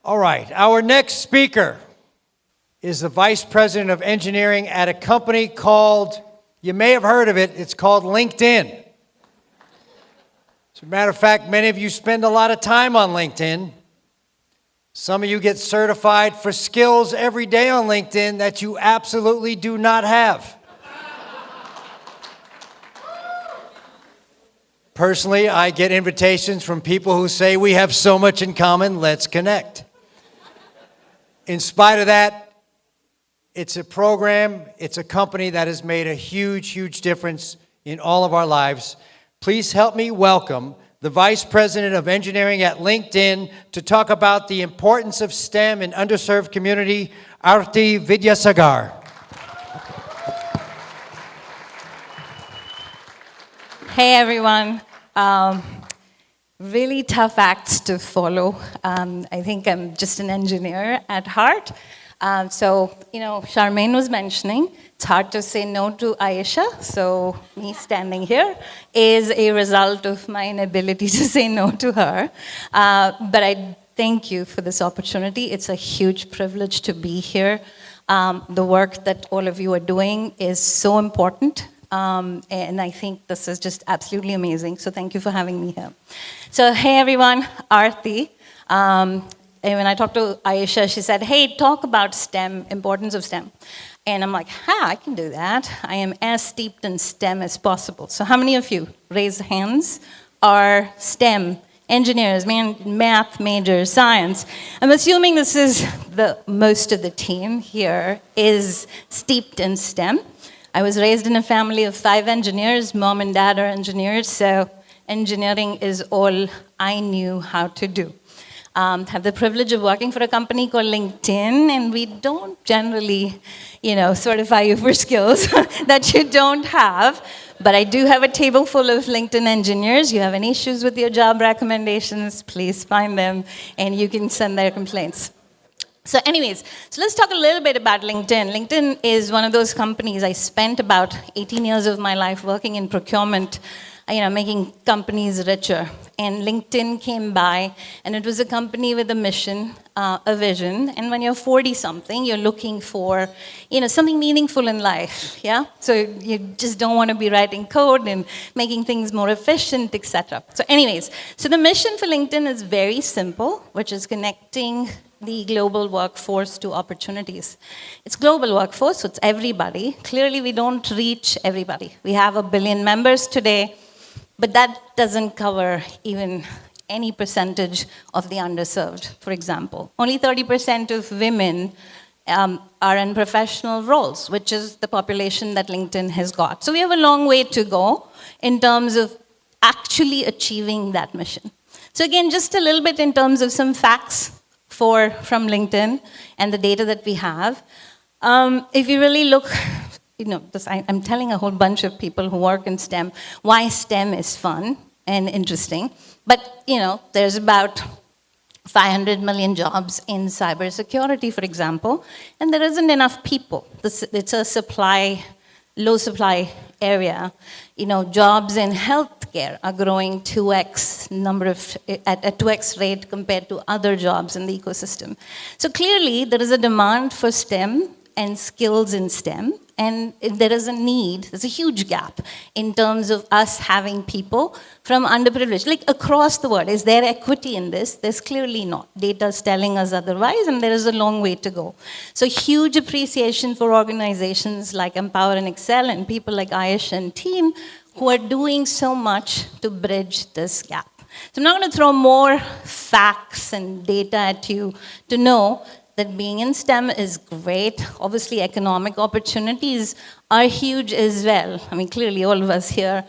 All right, our next speaker is the Vice President of Engineering at a company called, you may have heard of it, it's called LinkedIn. As a matter of fact, many of you spend a lot of time on LinkedIn. Some of you get certified for skills every day on LinkedIn that you absolutely do not have. Personally, I get invitations from people who say, we have so much in common, let's connect. In spite of that, it's a program, it's a company that has made a huge, huge difference in all of our lives. Please help me welcome the Vice President of Engineering at LinkedIn to talk about the importance of STEM in underserved community, Aarthi Vidhyasagar. Hey everyone. Really tough acts to follow. I think I'm just an engineer at heart. So, Charmaine was mentioning, it's hard to say no to Ayesha. So me standing here is a result of my inability to say no to her. But I thank you for this opportunity. It's a huge privilege to be here. The work that all of you are doing is so important. And I think this is just absolutely amazing. So thank you for having me here. So hey everyone, Aarthi. And when I talked to Ayesha, she said, hey, talk about STEM, importance of STEM. And I'm like, I can do that. I am as steeped in STEM as possible. So how many of you, raise hands, are STEM engineers, math majors, science? I'm assuming this is most of the team here is steeped in STEM. I was raised in a family of 5 engineers. Mom and dad are engineers, so engineering is all I knew how to do. Have the privilege of working for a company called LinkedIn, and we don't generally, certify you for skills that you don't have. But I do have a table full of LinkedIn engineers. You have any issues with your job recommendations, please find them, and you can send their complaints. So anyways, let's talk a little bit about LinkedIn. LinkedIn is one of those companies. I spent about 18 years of my life working in procurement, making companies richer. And LinkedIn came by, and it was a company with a mission, a vision. And when you're 40-something, you're looking for, something meaningful in life, yeah? So you just don't want to be writing code and making things more efficient, etc. So anyways, so the mission for LinkedIn is very simple, which is connecting the global workforce to opportunities. It's global workforce, so it's everybody. Clearly, we don't reach everybody. We have 1 billion members today, but that doesn't cover even any percentage of the underserved, for example. Only 30% of women are in professional roles, which is the population that LinkedIn has got. So we have a long way to go in terms of actually achieving that mission. So again, just a little bit in terms of some facts from LinkedIn and the data that we have. If you really look, I'm telling a whole bunch of people who work in STEM why STEM is fun and interesting. But, there's about 500 million jobs in cybersecurity, for example, and there isn't enough people. It's a low supply area. Jobs in healthcare are growing 2x at a 2x rate compared to other jobs in the ecosystem. So clearly, there is a demand for STEM and skills in STEM, and there's a huge gap in terms of us having people from underprivileged, like across the world. Is there equity in this? There's clearly not. Data is telling us otherwise, and there is a long way to go. So huge appreciation for organizations like Empower and Excel and people like Ayesha and team who are doing so much to bridge this gap. So I'm not going to throw more facts and data at you to know that being in STEM is great. Obviously, economic opportunities are huge as well. Clearly, all of us here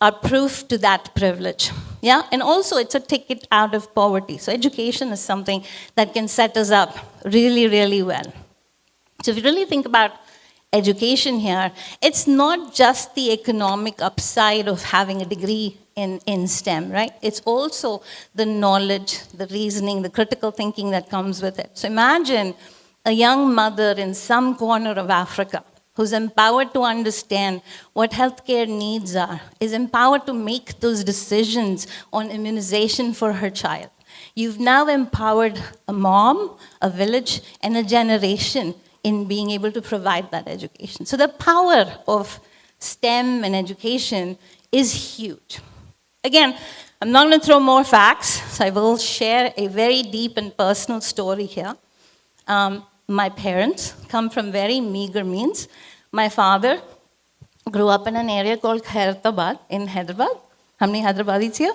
are proof to that privilege. Yeah, and also it's a ticket out of poverty. So education is something that can set us up really, really well. So if you really think about education here, it's not just the economic upside of having a degree in STEM, right? It's also the knowledge, the reasoning, the critical thinking that comes with it. So imagine a young mother in some corner of Africa who's empowered to understand what healthcare needs are, is empowered to make those decisions on immunization for her child. You've now empowered a mom, a village, and a generation in being able to provide that education. So the power of STEM and education is huge. Again, I'm not going to throw more facts, so I will share a very deep and personal story here. My parents come from very meager means. My father grew up in an area called Khairatabad in Hyderabad. How many Hyderabadis here?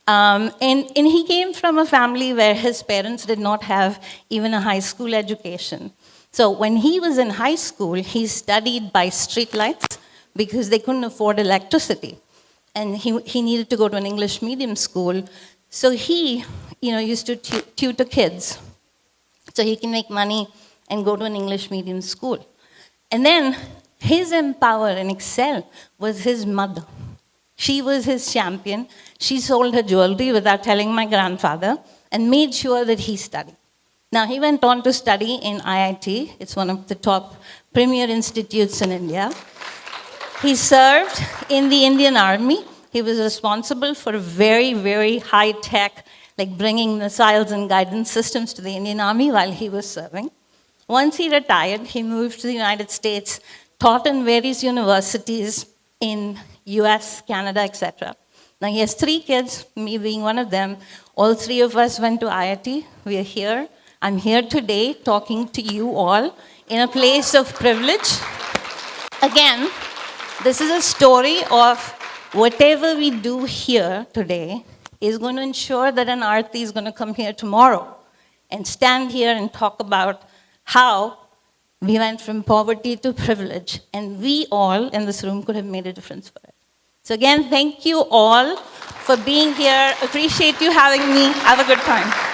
And he came from a family where his parents did not have even a high school education. So when he was in high school, he studied by streetlights because they couldn't afford electricity. And he needed to go to an English medium school. So he used to tutor kids so he can make money and go to an English medium school. And then his empower and excel was his mother. She was his champion. She sold her jewelry without telling my grandfather and made sure that he studied. Now, he went on to study in IIT. It's one of the top premier institutes in India. He served in the Indian Army. He was responsible for very, very high-tech, like bringing missiles and guidance systems to the Indian Army while he was serving. Once he retired, he moved to the United States, taught in various universities in US, Canada, etc. Now he has 3 kids, me being one of them. All 3 of us went to IIT. We are here. I'm here today talking to you all in a place of privilege. Again, this is a story of whatever we do here today is going to ensure that an Aarthi is going to come here tomorrow and stand here and talk about how we went from poverty to privilege, and we all in this room could have made a difference for it. So again, thank you all for being here. Appreciate you having me. Have a good time.